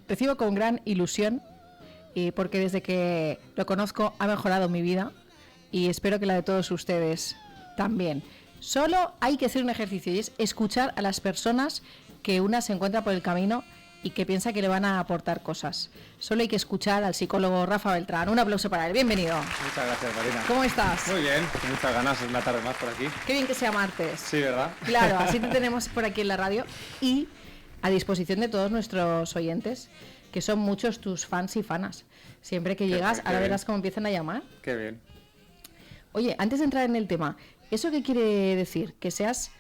recibo con gran ilusión, porque desde que lo conozco ha mejorado mi vida y espero que la de todos ustedes también. Solo hay que hacer un ejercicio y es escuchar a las personas que una se encuentra por el camino y que piensa que le van a aportar cosas. Solo hay que escuchar al psicólogo Rafa Beltrán. Un aplauso para él. Bienvenido. Muchas gracias, Marina. ¿Cómo estás? Muy bien, con muchas ganas, una tarde más por aquí. Qué bien que sea martes. Sí, ¿verdad? Claro, así te tenemos por aquí en la radio y a disposición de todos nuestros oyentes, que son muchos tus fans y fanas. Siempre que llegas, ahora verás cómo empiezan a llamar. Qué bien. Oye, antes de entrar en el tema, ¿eso qué quiere decir? Que seas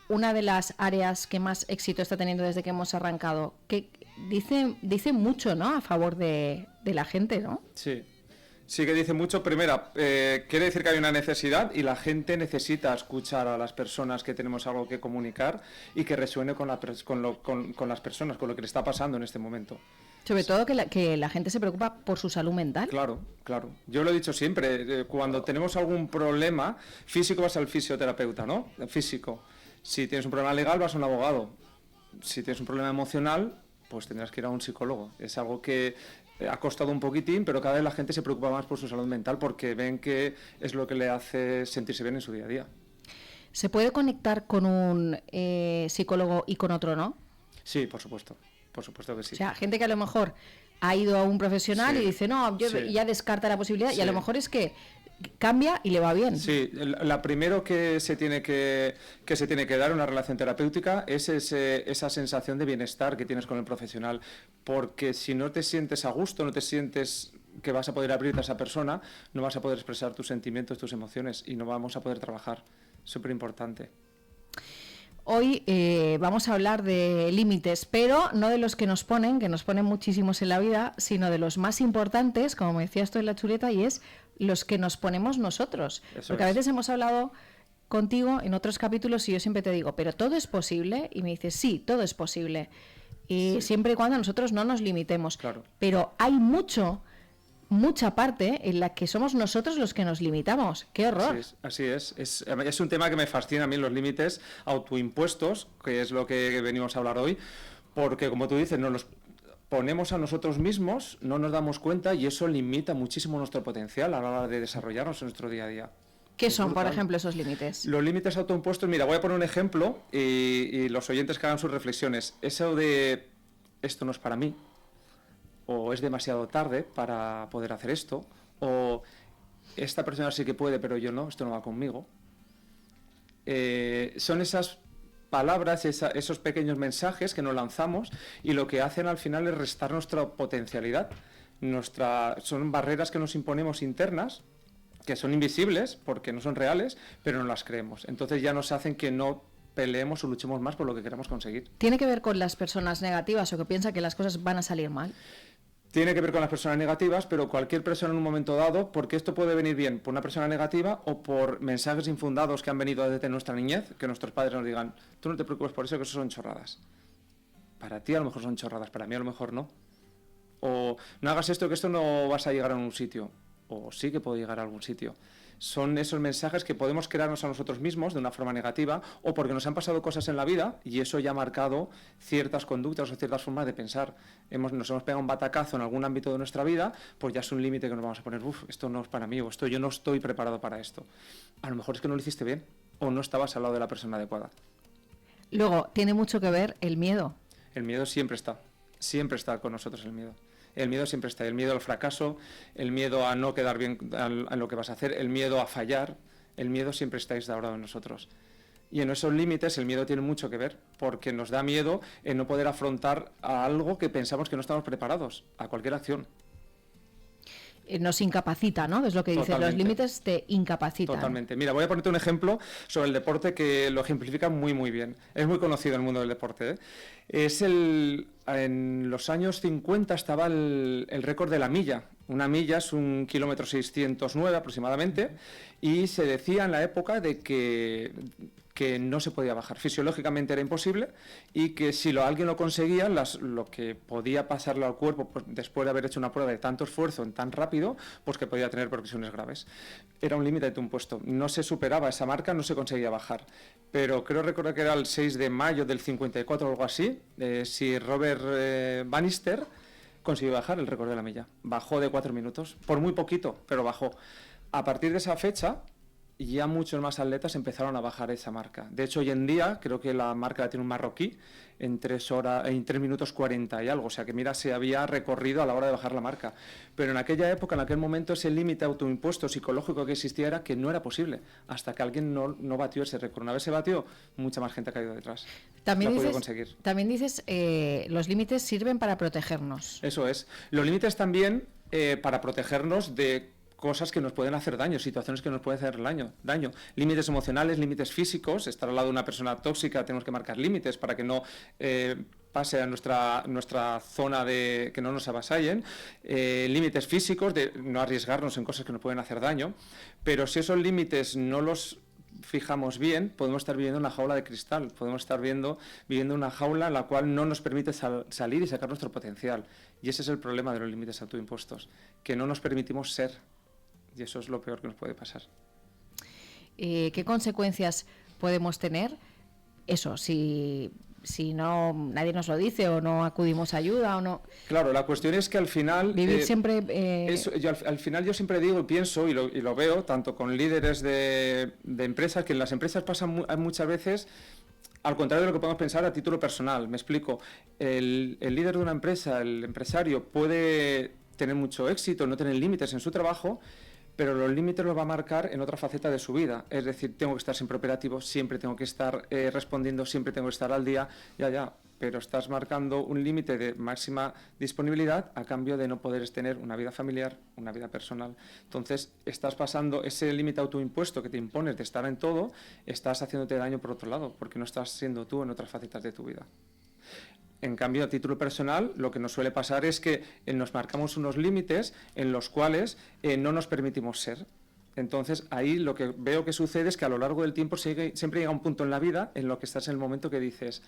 una de las áreas que más éxito está teniendo desde que hemos arrancado. Que dice mucho, ¿no?, a favor de la gente, ¿no? Sí. Sí que dice mucho. Primera, quiere decir que hay una necesidad y la gente necesita escuchar a las personas que tenemos algo que comunicar y que resuene con las personas, con lo que le está pasando en este momento. Sobre todo que la gente se preocupa por su salud mental. Claro, claro. Yo lo he dicho siempre, cuando tenemos algún problema físico vas al fisioterapeuta, ¿no? Físico. Si tienes un problema legal vas a un abogado. Si tienes un problema emocional, pues tendrás que ir a un psicólogo. Es algo que ha costado un poquitín, pero cada vez la gente se preocupa más por su salud mental porque ven que es lo que le hace sentirse bien en su día a día. ¿Se puede conectar con un psicólogo y con otro no? Sí, por supuesto. Por supuesto que sí. O sea, gente que a lo mejor ha ido a un profesional y dice, no, yo ya descarta la posibilidad, y a lo mejor es que cambia y le va bien. Sí, la primero que se tiene que dar en una relación terapéutica es esa sensación de bienestar que tienes con el profesional, porque si no te sientes a gusto, no te sientes que vas a poder abrirte a esa persona, no vas a poder expresar tus sentimientos, tus emociones y no vamos a poder trabajar. Súper importante. Hoy vamos a hablar de límites, pero no de los que nos ponen muchísimos en la vida, sino de los más importantes, como me decías tú en la chuleta, y es los que nos ponemos nosotros. Porque a veces hemos hablado contigo en otros capítulos y yo siempre te digo, pero todo es posible, y me dices, sí, todo es posible, y siempre y cuando nosotros no nos limitemos. Claro. Pero hay mucha parte en la que somos nosotros los que nos limitamos. ¡Qué horror! Así es. Es un tema que me fascina a mí, los límites autoimpuestos, que es lo que venimos a hablar hoy, porque como tú dices, nos los ponemos a nosotros mismos, no nos damos cuenta y eso limita muchísimo nuestro potencial a la hora de desarrollarnos en nuestro día a día. ¿Qué son, por ejemplo, esos límites? Los límites autoimpuestos, mira, voy a poner un ejemplo y los oyentes que hagan sus reflexiones. Eso de, esto no es para mí, o es demasiado tarde para poder hacer esto, o esta persona sí que puede, pero yo no, esto no va conmigo. Son esas palabras, esos pequeños mensajes que nos lanzamos y lo que hacen al final es restar nuestra potencialidad. Son barreras que nos imponemos internas, que son invisibles porque no son reales, pero no las creemos. Entonces ya nos hacen que no peleemos o luchemos más por lo que queremos conseguir. ¿Tiene que ver con las personas negativas o que piensan que las cosas van a salir mal? Tiene que ver con las personas negativas, pero cualquier persona en un momento dado, porque esto puede venir bien por una persona negativa o por mensajes infundados que han venido desde nuestra niñez, que nuestros padres nos digan, tú no te preocupes por eso, que eso son chorradas. Para ti a lo mejor son chorradas, para mí a lo mejor no. O no hagas esto, que esto no vas a llegar a un sitio. O sí que puedo llegar a algún sitio. Son esos mensajes que podemos crearnos a nosotros mismos de una forma negativa o porque nos han pasado cosas en la vida y eso ya ha marcado ciertas conductas o ciertas formas de pensar. Nos hemos pegado un batacazo en algún ámbito de nuestra vida, pues ya es un límite que nos vamos a poner, esto no es para mí, o yo no estoy preparado para esto. A lo mejor es que no lo hiciste bien o no estabas al lado de la persona adecuada. Luego, tiene mucho que ver el miedo. El miedo siempre está con nosotros el miedo. El miedo siempre está, el miedo al fracaso, el miedo a no quedar bien en lo que vas a hacer, el miedo a fallar, el miedo siempre está instaurado en nosotros. Y en esos límites el miedo tiene mucho que ver, porque nos da miedo en no poder afrontar a algo que pensamos que no estamos preparados, a cualquier acción. Nos incapacita, ¿no? Es lo que dicen, los límites te incapacitan. Totalmente. Mira, voy a ponerte un ejemplo sobre el deporte que lo ejemplifica muy, muy bien. Es muy conocido en el mundo del deporte, ¿eh? En los años 50 estaba el récord de la milla. Una milla es 1,609 kilómetros aproximadamente, y se decía en la época de que que no se podía bajar. Fisiológicamente era imposible y que si alguien lo conseguía, lo que podía pasarle al cuerpo pues, después de haber hecho una prueba de tanto esfuerzo en tan rápido, pues que podía tener repercusiones graves. Era un límite de tu impuesto. No se superaba esa marca, no se conseguía bajar. Pero creo recordar que era el 6 de mayo del 54 o algo así, si Robert Bannister consiguió bajar el récord de la milla. Bajó de 4 minutos, por muy poquito, pero bajó. A partir de esa fecha, ya muchos más atletas empezaron a bajar esa marca. De hecho, hoy en día, creo que la marca la tiene un marroquí en 3 minutos 40 y algo. O sea, que mira, se había recorrido a la hora de bajar la marca. Pero en aquella época, en aquel momento, ese límite autoimpuesto psicológico que existía era que no era posible, hasta que alguien no batió ese récord. Una vez se batió, mucha más gente ha caído detrás. También dices, los límites sirven para protegernos. Eso es. Los límites también para protegernos de cosas que nos pueden hacer daño, situaciones que nos pueden hacer daño. Límites emocionales, límites físicos. Estar al lado de una persona tóxica, tenemos que marcar límites para que no pase a nuestra zona de que no nos avasallen. Límites físicos, de no arriesgarnos en cosas que nos pueden hacer daño. Pero si esos límites no los fijamos bien, podemos estar viviendo en una jaula de cristal, podemos estar viviendo una jaula en la cual no nos permite salir y sacar nuestro potencial. Y ese es el problema de los límites autoimpuestos, que no nos permitimos ser. Y eso es lo peor que nos puede pasar. ¿Qué consecuencias podemos tener? Eso, si no nadie nos lo dice o no acudimos a ayuda o no. Claro, la cuestión es que al final vivir siempre al final yo siempre digo y pienso y lo veo tanto con líderes de empresas, que en las empresas pasan muchas veces al contrario de lo que podemos pensar a título personal. Me explico. El líder de una empresa, el empresario, puede tener mucho éxito, no tener límites en su trabajo, pero los límites los va a marcar en otra faceta de su vida. Es decir, tengo que estar siempre operativo, siempre tengo que estar respondiendo, siempre tengo que estar al día, pero estás marcando un límite de máxima disponibilidad a cambio de no poder tener una vida familiar, una vida personal. Entonces, estás pasando ese límite autoimpuesto que te impones de estar en todo, estás haciéndote daño por otro lado, porque no estás siendo tú en otras facetas de tu vida. En cambio, a título personal, lo que nos suele pasar es que nos marcamos unos límites en los cuales no nos permitimos ser. Entonces, ahí lo que veo que sucede es que a lo largo del tiempo siempre llega un punto en la vida en lo que estás en el momento que dices,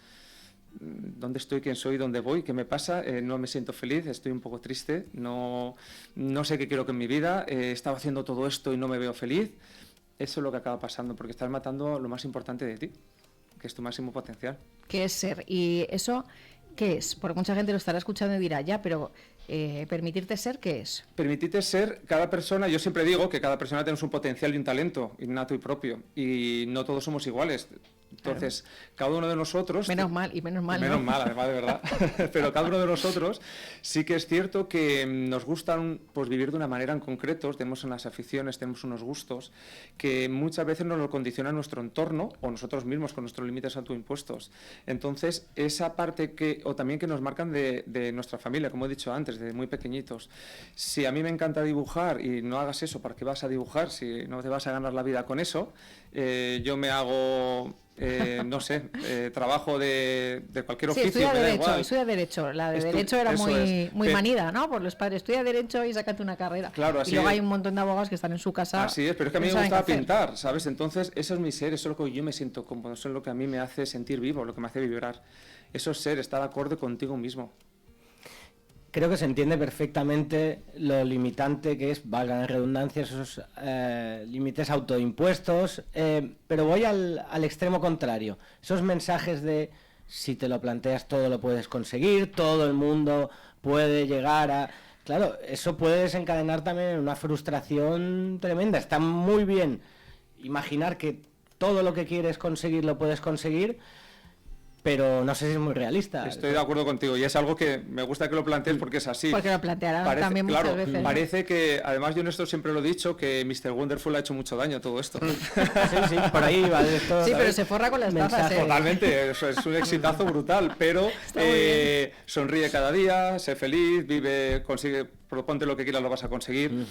¿dónde estoy? ¿Quién soy? ¿Dónde voy? ¿Qué me pasa? No me siento feliz, estoy un poco triste, no sé qué quiero que en mi vida, estaba haciendo todo esto y no me veo feliz. Eso es lo que acaba pasando, porque estás matando lo más importante de ti, que es tu máximo potencial. ¿Qué es ser? Y eso... ¿Qué es? Porque mucha gente lo estará escuchando y dirá, ya, pero permitirte ser, ¿qué es? Permitirte ser, cada persona, yo siempre digo que cada persona tenemos un potencial y un talento innato y propio, y no todos somos iguales. Entonces, claro, cada uno de nosotros... Menos mal, además, de verdad. Pero cada uno de nosotros sí que es cierto que nos gustan pues, vivir de una manera en concreto, tenemos unas aficiones, tenemos unos gustos, que muchas veces nos lo condiciona nuestro entorno o nosotros mismos con nuestros límites autoimpuestos. Entonces, esa parte o también que nos marcan de nuestra familia, como he dicho antes, de muy pequeñitos. Si a mí me encanta dibujar y no hagas eso, ¿para qué vas a dibujar si no te vas a ganar la vida con eso? Yo me hago... trabajo de cualquier oficio. Estudia Derecho. La de Derecho era muy manida, ¿no? Por los padres. Estudia Derecho y sácate una carrera. Claro, así y luego hay un montón de abogados que están en su casa. Así es, pero es que a mí me gustaba pintar, ¿sabes? Entonces, eso es mi ser, eso es lo que yo me siento cómodo, eso es lo que a mí me hace sentir vivo, lo que me hace vibrar. Eso es ser, estar acorde contigo mismo. Creo que se entiende perfectamente lo limitante que es, valga la redundancia, esos límites autoimpuestos, pero voy al extremo contrario. Esos mensajes de si te lo planteas todo lo puedes conseguir, todo el mundo puede llegar a... Claro, eso puede desencadenar también en una frustración tremenda. Está muy bien imaginar que todo lo que quieres conseguir lo puedes conseguir, pero no sé si es muy realista. Estoy de acuerdo contigo y es algo que me gusta que lo plantees porque es así. Porque lo plantearán también muchas veces. Parece que, además yo en esto siempre lo he dicho, que Mr. Wonderful ha hecho mucho daño a todo esto. Sí, por ahí va esto. Sí, pero se forra con las tazas. Totalmente, eso es un exitazo brutal, pero sonríe cada día, sé feliz, vive, consigue, proponte lo que quieras, lo vas a conseguir.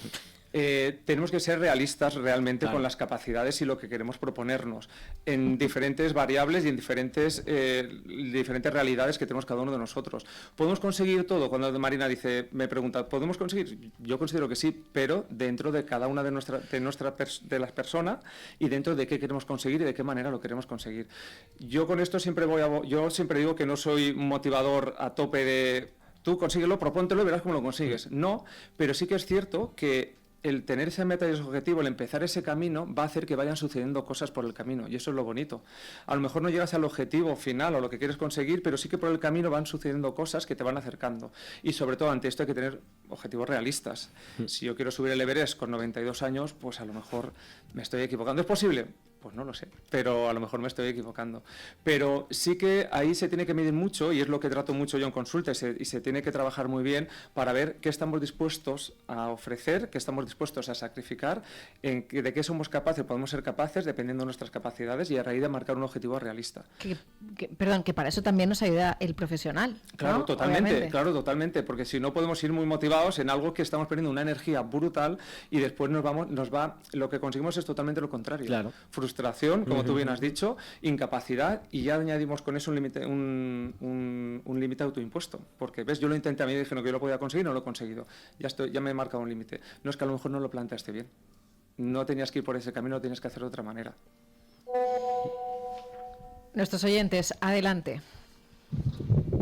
tenemos que ser realistas realmente Claro. con las capacidades y lo que queremos proponernos en diferentes variables y en diferentes realidades que tenemos cada uno de nosotros. ¿Podemos conseguir todo? Cuando Marina me pregunta, ¿podemos conseguir? Yo considero que sí, pero dentro de cada una de las personas y dentro de qué queremos conseguir y de qué manera lo queremos conseguir. Yo con esto yo siempre digo que no soy un motivador a tope de tú consíguelo, propóntelo y verás cómo lo consigues. No, pero sí que es cierto que el tener esa meta y ese objetivo, el empezar ese camino, va a hacer que vayan sucediendo cosas por el camino, y eso es lo bonito. A lo mejor no llegas al objetivo final o lo que quieres conseguir, pero sí que por el camino van sucediendo cosas que te van acercando. Y sobre todo ante esto hay que tener objetivos realistas. Si yo quiero subir el Everest con 92 años, pues a lo mejor me estoy equivocando. ¿Es posible? Pues no lo sé, pero a lo mejor me estoy equivocando. Pero sí que ahí se tiene que medir mucho, y es lo que trato mucho yo en consulta, y se tiene que trabajar muy bien para ver qué estamos dispuestos a ofrecer, qué estamos dispuestos a sacrificar, de qué somos capaces, podemos ser capaces dependiendo de nuestras capacidades, y a raíz de marcar un objetivo realista. Perdón, que para eso también nos ayuda el profesional, Claro, ¿no? totalmente, Obviamente. claro, totalmente, porque si no podemos ir muy motivados en algo que estamos perdiendo una energía brutal y después lo que conseguimos es totalmente lo contrario. Claro. Frustración, como tú bien has dicho, incapacidad, y ya añadimos con eso un límite autoimpuesto, porque ves, yo lo intenté, a mí dije que yo lo podía conseguir, no lo he conseguido, ya me he marcado un límite. No, es que a lo mejor no lo planteaste bien, no tenías que ir por ese camino, lo tenías que hacer de otra manera. Nuestros oyentes, adelante.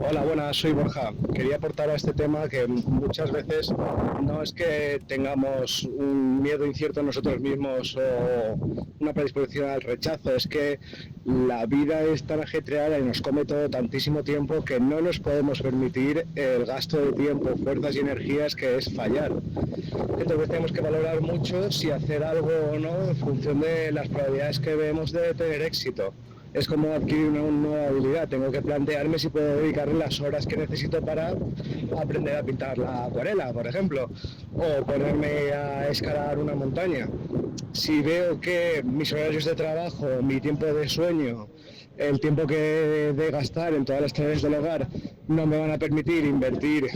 Hola, buenas, soy Borja. Quería aportar a este tema que muchas veces no es que tengamos un miedo incierto en nosotros mismos o una predisposición al rechazo, es que la vida es tan ajetreada y nos come todo tantísimo tiempo que no nos podemos permitir el gasto de tiempo, fuerzas y energías que es fallar. Entonces tenemos que valorar mucho si hacer algo o no en función de las probabilidades que vemos de tener éxito. Es como adquirir una nueva habilidad, tengo que plantearme si puedo dedicarle las horas que necesito para aprender a pintar la acuarela, por ejemplo, o ponerme a escalar una montaña. Si veo que mis horarios de trabajo, mi tiempo de sueño, el tiempo que de gastar en todas las tareas del hogar no me van a permitir invertir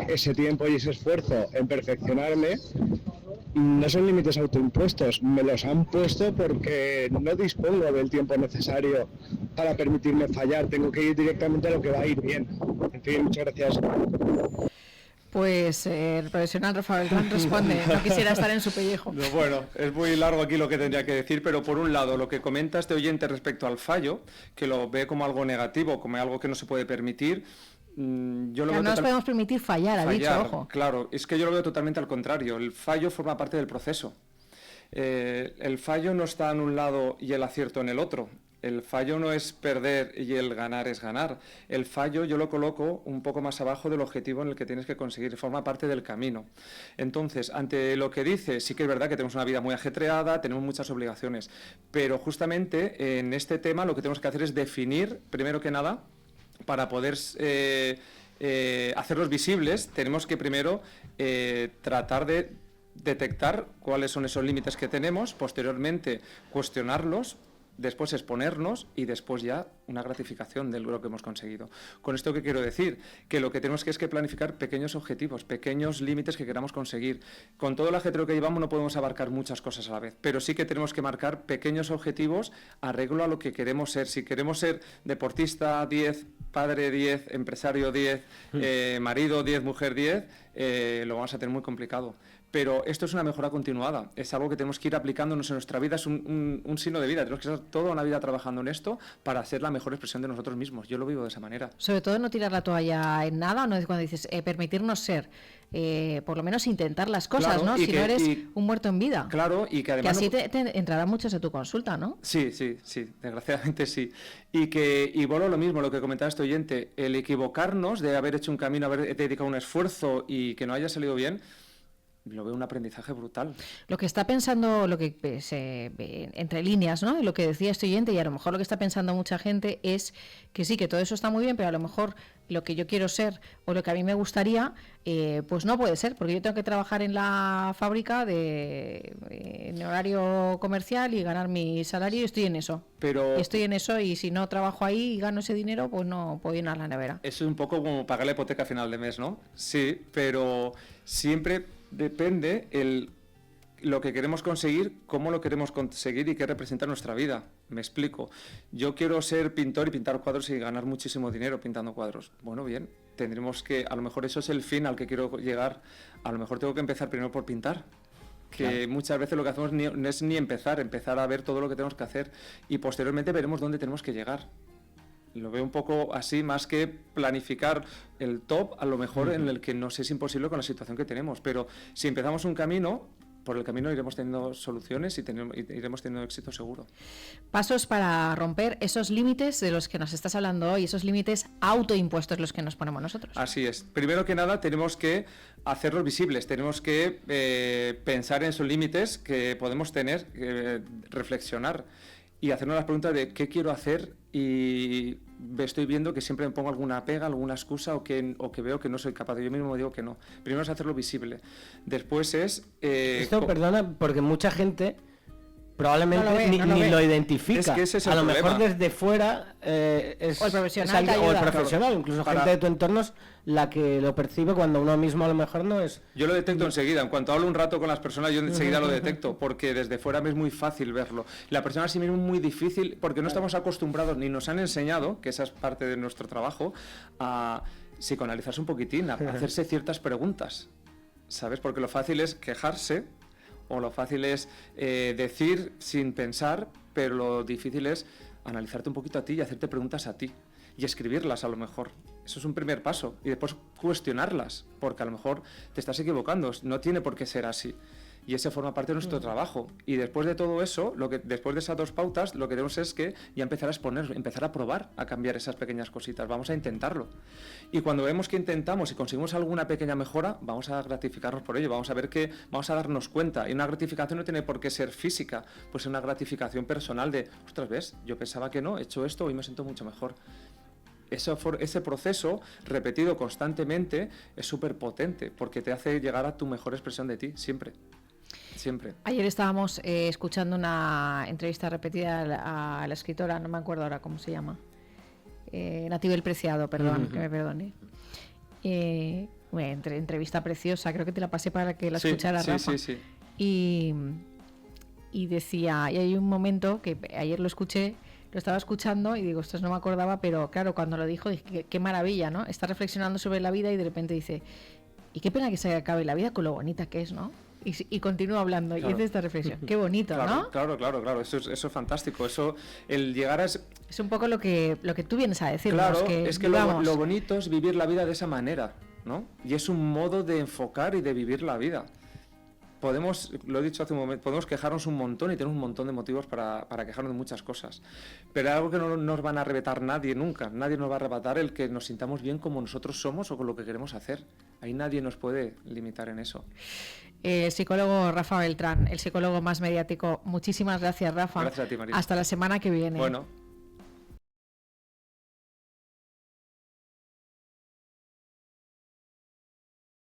ese tiempo y ese esfuerzo en perfeccionarme, no son límites autoimpuestos, me los han puesto porque no dispongo del tiempo necesario para permitirme fallar, tengo que ir directamente a lo que va a ir bien. En fin, muchas gracias. Pues el profesional Rafael Beltrán responde, no quisiera estar en su pellejo. No, bueno, es muy largo aquí lo que tendría que decir, pero por un lado, lo que comenta este oyente respecto al fallo, que lo ve como algo negativo, como algo que no se puede permitir, yo lo veo no nos podemos permitir fallar, ha dicho, ojo. Claro, es que yo lo veo totalmente al contrario. El fallo forma parte del proceso. El fallo no está en un lado y el acierto en el otro. El fallo no es perder y el ganar es ganar. El fallo yo lo coloco un poco más abajo del objetivo en el que tienes que conseguir, forma parte del camino. Entonces, ante lo que dice, sí que es verdad que tenemos una vida muy ajetreada, tenemos muchas obligaciones, pero justamente en este tema lo que tenemos que hacer es definir, primero que nada, para poder hacerlos visibles, tenemos que primero tratar de detectar cuáles son esos límites que tenemos, posteriormente cuestionarlos, después exponernos y después ya una gratificación de lo que hemos conseguido. ¿Con esto qué quiero decir? Que lo que tenemos que es que planificar pequeños objetivos, pequeños límites que queramos conseguir. Con todo el ajetreo que llevamos no podemos abarcar muchas cosas a la vez, pero sí que tenemos que marcar pequeños objetivos arreglo a lo que queremos ser. Si queremos ser deportista 10, padre 10, empresario 10, marido 10, mujer 10, lo vamos a tener muy complicado. Pero esto es una mejora continuada, es algo que tenemos que ir aplicándonos en nuestra vida, es un signo de vida, tenemos que estar toda una vida trabajando en esto para ser la mejor expresión de nosotros mismos. Yo lo vivo de esa manera. Sobre todo no tirar la toalla en nada, no es cuando dices permitirnos ser, por lo menos intentar las cosas, Claro, ¿no? Si no eres un muerto en vida. Claro, y que además... Que así te entrarán muchos en tu consulta, ¿no? Sí, desgraciadamente sí. Y bueno, lo mismo, lo que comentaba este oyente, el equivocarnos de haber hecho un camino, haber dedicado un esfuerzo y que no haya salido bien, lo veo un aprendizaje brutal. Lo que está pensando, lo que se ve entre líneas, ¿no? Lo que decía este oyente, y a lo mejor lo que está pensando mucha gente es que sí, que todo eso está muy bien, pero a lo mejor lo que yo quiero ser o lo que a mí me gustaría, pues no puede ser, porque yo tengo que trabajar en la fábrica en horario comercial y ganar mi salario y estoy en eso. Estoy en eso y si no trabajo ahí y gano ese dinero, pues no puedo ir a la nevera. Eso es un poco como pagar la hipoteca a final de mes, ¿no? Sí, pero siempre depende lo que queremos conseguir, cómo lo queremos conseguir y qué representa nuestra vida. Me explico. Yo quiero ser pintor y pintar cuadros y ganar muchísimo dinero pintando cuadros. Bueno, bien, tendremos que, a lo mejor eso es el fin al que quiero llegar. A lo mejor tengo que empezar primero por pintar. Que claro, muchas veces lo que hacemos no es ni empezar a ver todo lo que tenemos que hacer y posteriormente veremos dónde tenemos que llegar. Lo veo un poco así, más que planificar el top, a lo mejor en el que nos es imposible con la situación que tenemos, pero si empezamos un camino, por el camino iremos teniendo soluciones y iremos teniendo éxito seguro. Pasos para romper esos límites de los que nos estás hablando hoy, esos límites autoimpuestos los que nos ponemos nosotros. Así es. Primero que nada tenemos que hacerlos visibles, tenemos que pensar en esos límites que podemos tener, reflexionar y hacernos las preguntas de qué quiero hacer y estoy viendo que siempre me pongo alguna pega, alguna excusa o que veo que no soy capaz. Yo mismo digo que no. Primero es hacerlo visible. Después es... Esto, perdona, porque mucha gente probablemente ni lo identifica. Es que ese es el a lo problema. mejor desde fuera es o el profesional, o el profesional, claro, incluso para... gente de tu entorno es la que lo percibe cuando uno mismo a lo mejor no es. Yo lo detecto enseguida. En cuanto hablo un rato con las personas, yo enseguida lo detecto, porque desde fuera me es muy fácil verlo. La persona a sí misma es muy difícil, porque no estamos acostumbrados, ni nos han enseñado, que esa es parte de nuestro trabajo, a psicoanalizarse un poquitín, a hacerse ciertas preguntas, ¿sabes? Porque lo fácil es quejarse, o lo fácil es decir sin pensar, pero lo difícil es analizarte un poquito a ti y hacerte preguntas a ti y escribirlas a lo mejor. Eso es un primer paso y después cuestionarlas, porque a lo mejor te estás equivocando, no tiene por qué ser así. Y ese forma parte de nuestro trabajo. Y después de todo eso, después de esas dos pautas, lo que tenemos es que ya empezar a exponer, empezar a probar a cambiar esas pequeñas cositas. Vamos a intentarlo. Y cuando vemos que intentamos y conseguimos alguna pequeña mejora, vamos a gratificarnos por ello. Vamos a ver que vamos a darnos cuenta. Y una gratificación no tiene por qué ser física, pues es una gratificación personal de, ostras, ¿ves? Yo pensaba que no, he hecho esto y me siento mucho mejor. Ese proceso repetido constantemente es súper potente porque te hace llegar a tu mejor expresión de ti, siempre. Siempre. Ayer estábamos escuchando una entrevista repetida a la escritora, no me acuerdo ahora cómo se llama, Natibel Preciado, perdón, que me perdone. Entrevista preciosa, creo que te la pasé para que la escucharas, Rafa. Sí. Y decía, y hay un momento que ayer lo escuché, lo estaba escuchando y digo, ostras, no me acordaba, pero claro, cuando lo dijo, dije, qué maravilla, ¿no? Está reflexionando sobre la vida y de repente dice, y qué pena que se acabe la vida con lo bonita que es, ¿no? Y continúa hablando, claro. Y hace esta reflexión. Qué bonito, claro, ¿no? Claro. Eso es fantástico. Eso, el llegar a... Es un poco lo que tú vienes a decirnos. Claro, que es que lo bonito es vivir la vida de esa manera, ¿no? Y es un modo de enfocar y de vivir la vida. Lo he dicho hace un momento, podemos quejarnos un montón y tenemos un montón de motivos para quejarnos de muchas cosas. Pero es algo que no nos van a arrebatar nadie nunca. Nadie nos va a arrebatar el que nos sintamos bien como nosotros somos o con lo que queremos hacer. Ahí nadie nos puede limitar en eso. Psicólogo Rafa Beltrán, el psicólogo más mediático. Muchísimas gracias, Rafa. Gracias a ti, María. Hasta la semana que viene. Bueno.